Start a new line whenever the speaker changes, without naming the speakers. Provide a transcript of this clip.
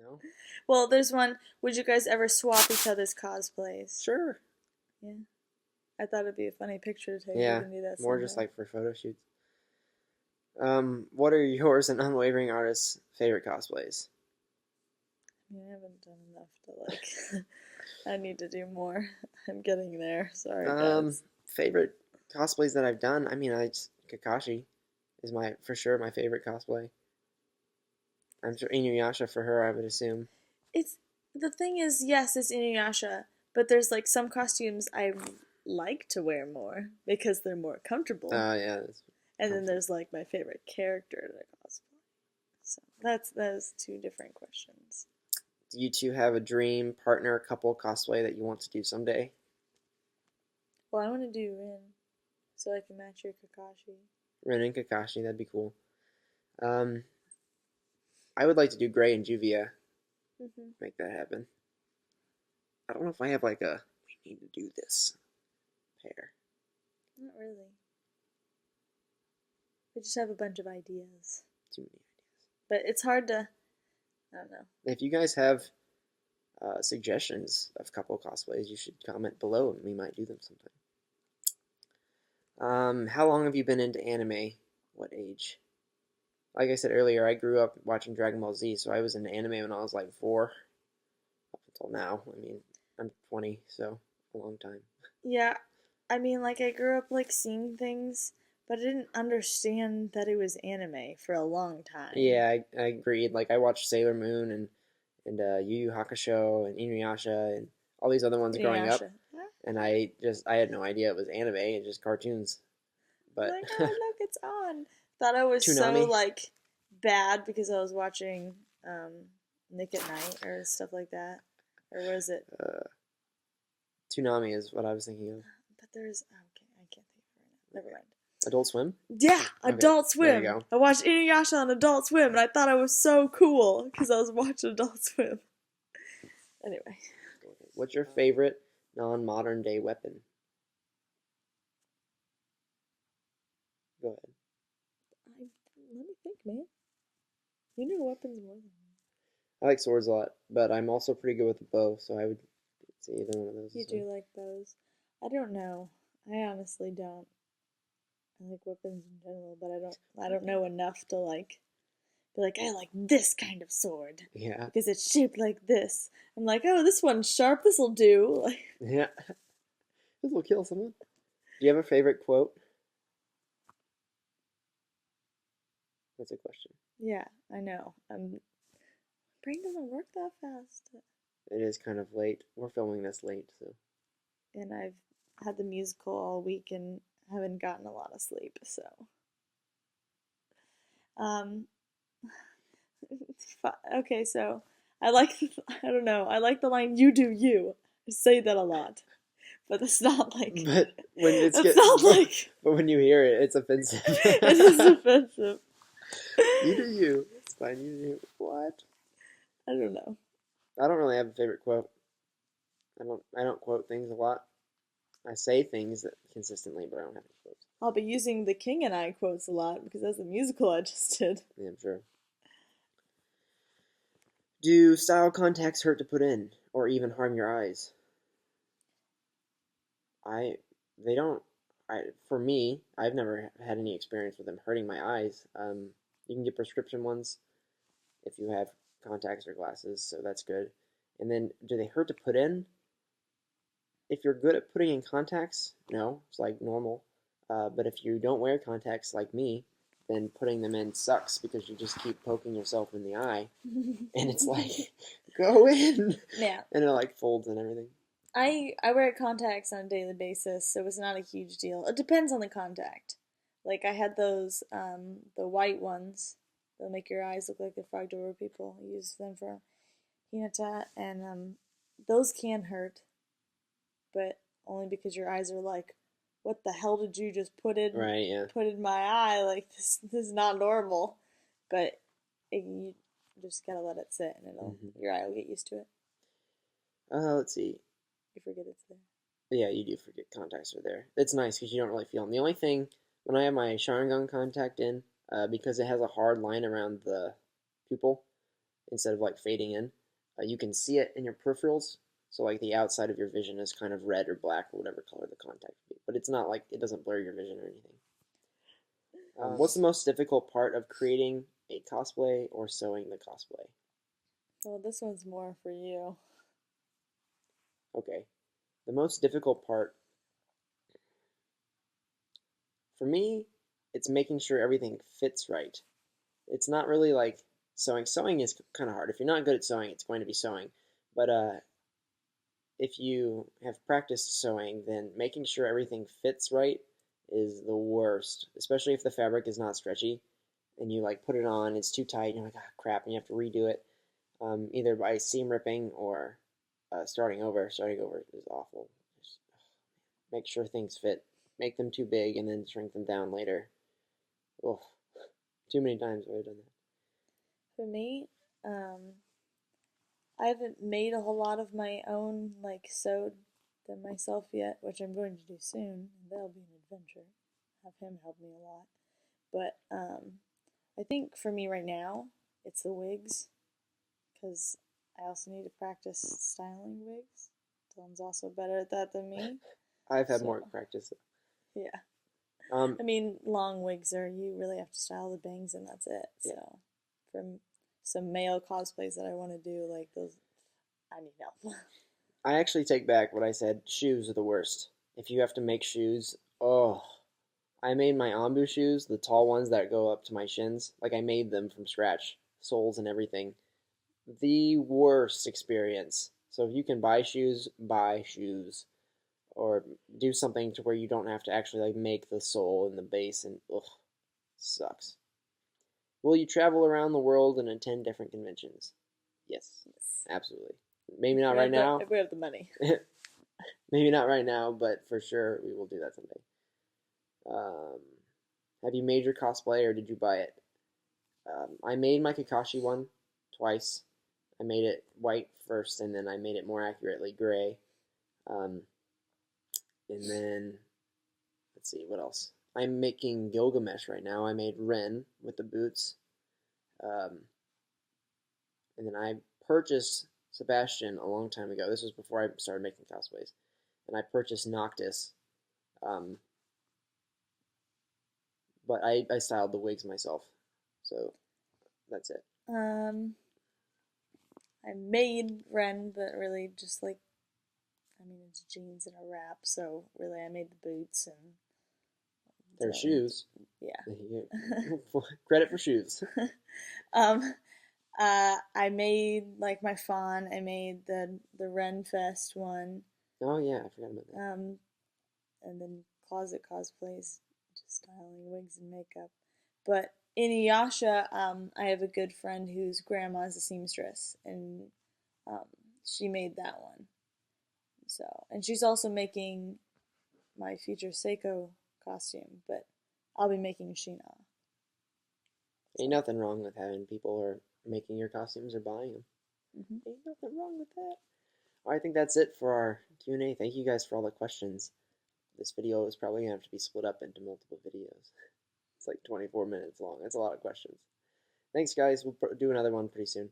No?
Well, there's one. Would you guys ever swap each other's cosplays?
Sure.
Yeah. I thought it'd be a funny picture to take. We
Yeah,
can do that
more just
sometime.
like for photo shoots. What are yours and Unwavering artists' favorite cosplays?
I haven't done enough to like. I need to do more. I'm getting there. Sorry,
Um,
guys.
Favorite cosplays that I've done. I mean, Kakashi is for sure my favorite cosplay. I'm sure Inuyasha for her, I would assume.
It's the thing is, yes, it's Inuyasha, but there's like some costumes I like to wear more because they're more comfortable,
Yeah, it's
and then
comfort.
there's like my favorite character to cosplay. So that's two different questions.
Do you two have a dream partner, couple cosplay that you want to do someday?
Well, I want to do Rin, so I can match your Kakashi.
Ren and Kakashi, that'd be cool. Um, I would like to do Gray and Juvia.
Mm-hmm.
Make that happen. I don't know if I have like a we need to do this pair.
Not really. We just have a bunch of ideas,
Too many
but it's hard to. I don't know.
ideas. If you guys have suggestions of couple cosplays, you should comment below and we might do them sometime. How long have you been into anime? What age? Like I said earlier, I grew up watching Dragon Ball Z, so I was into anime when I was like 4, up until now. I mean, I'm 20, so a long time.
Yeah, I mean, like I grew up like seeing things, but I didn't understand that it was anime for a long time.
Yeah, I agreed. Like I watched Sailor Moon and Yu Yu Hakusho and Inuyasha and all these other ones growing up,
Inuyasha. Huh?
and I had no idea it was anime and just cartoons.
I was
But
like, oh look, it's on. Thought I was so
Toonami,
like bad because I was watching um, Nick at Night or stuff like that, or was it?
uh, Toonami is what I was thinking of.
But there's okay, I can't think of it right now. Never mind.
Adult Swim.
Yeah,
Okay,
Adult
there you
Swim.
go.
I watched Inuyasha on Adult Swim, and I thought I was so cool because I was watching Adult Swim. Anyway,
What's your favorite non-modern day weapon? Go ahead.
let me think, man. You know weapons more than me.
I like swords a lot, but I'm also pretty good with the bow, so I would say either one of those
You
is
do
fine.
like bows. I don't know. I honestly don't. I like weapons in general, but I don't know enough to like be like I like this kind of sword
Yeah,
because it's shaped like this. I'm like, oh, this one's sharp. This'll do. Like,
yeah. This will kill someone. Do you have a favorite quote? That's a question.
yeah, I know. Brain doesn't work that fast,
It is kind of late. We're filming this late, so.
and I've had the musical all week and haven't gotten a lot of sleep. So, um, okay, so I like I don't know. I like the line "You do you." I say that a lot, but it's not like
But when
it's not like
but when you hear it, it's offensive.
it is offensive.
You do you. It's fine. You do you. What?
I don't know.
I don't really have a favorite quote. I don't quote things a lot. I say things that consistently, but I don't have any quotes.
I'll be using the King and I quotes a lot because that's the musical I just did.
Yeah, I'm sure. Do style contacts hurt to put in, or even harm your eyes? I they don't. For me, I've never had any experience with them hurting my eyes. You can get prescription ones if you have contacts or glasses, so that's good. And then, do they hurt to put in? If you're good at putting in contacts, no, it's like normal. But if you don't wear contacts like me, then putting them in sucks because you just keep poking yourself in the eye, and it's like, go in,
Yeah.
and it like folds and everything.
I wear contacts on a daily basis, so it's not a huge deal. It depends on the contact. Like I had those the white ones that make your eyes look like the frog door people use them for Hinata, and those can hurt, but only because your eyes are like, what the hell did you just
Right? Yeah.
put in my eye? Like this is not normal. But you just gotta let it sit, and your eye will get used to it.
Let's see.
You forget it's there.
Yeah, you do forget contacts are there. It's nice because you don't really feel them. The only thing, when I have my Sharingan contact in, because it has a hard line around the pupil, instead of like fading in. You can see it in your peripherals, so like the outside of your vision is kind of red or black or whatever color the contact would be. But it's not like it doesn't blur your vision or anything. What's the most difficult part of creating a cosplay or sewing the cosplay?
Well, this one's more for you.
Okay. The most difficult part for me, it's making sure everything fits right. It's not really like sewing. Sewing is kind of hard. If you're not good at sewing, it's going to be sewing. But if you have practiced sewing, then making sure everything fits right is the worst, especially if the fabric is not stretchy and you like put it on, it's too tight, and you're like, ah, crap, and you have to redo it, either by seam ripping or starting over. Starting over is awful. Just make sure things fit. Make them too big and then shrink them down later. Oh, too many times I've done that.
For me, um, I haven't made a whole lot of my own, like, sewed them myself yet, which I'm going to do soon, and that'll be an adventure. Have him help me a lot. But I think for me right now, it's the wigs, because I also need to practice styling wigs. Dylan's also better at that than me.
I've had more
So,
practice.
yeah.
Um,
I mean, long wigs are, you really have to style the bangs and that's it.
yeah,
So, for some male cosplays that I want to do, like those, I need help.
I actually take back what I said. Shoes are the worst. If you have to make shoes, oh, I made my Ambu shoes, the tall ones that go up to my shins. Like I made them from scratch, soles and everything. The worst experience. So if you can buy shoes, buy shoes, or do something to where you don't have to actually like make the sole and the base, and ugh, sucks. Will you travel around the world and attend different conventions? Yes,
Yes.
absolutely. Maybe not
We
right
have
now.
if we have the money.
Maybe not right now, but for sure we will do that someday. Um, have you made your cosplay or did you buy it? I made my Kakashi one twice. I made it white first, and then I made it more accurately gray. Um, and then let's see what else. I'm making Gilgamesh right now. I made Ren with the boots, um, and then I purchased Sebastian a long time ago. This was before I started making cosplays, and I purchased Noctis. Um, but I styled the wigs myself, so that's it.
Um, I made Ren, but really just like, I mean, it's jeans and a wrap, so really I made the boots and
Their shoes.
yeah.
Credit for shoes.
um, I made like my fawn. I made the Ren Fest one.
Oh yeah, I forgot about that.
Um, and then closet cosplays, just styling wigs and makeup. But in Iyasha, I have a good friend whose grandma's a seamstress, and um, she made that one. So, and she's also making my future Seiko costume, but I'll be making Sheena.
Ain't
So,
nothing wrong with having people or making your costumes or buying them.
mm-hmm.
Ain't nothing wrong with that. Well, I think that's it for our Q&A. Thank you guys for all the questions. This video is probably gonna have to be split up into multiple videos. It's like 24 minutes long. That's a lot of questions. Thanks, guys. We'll do another one pretty soon.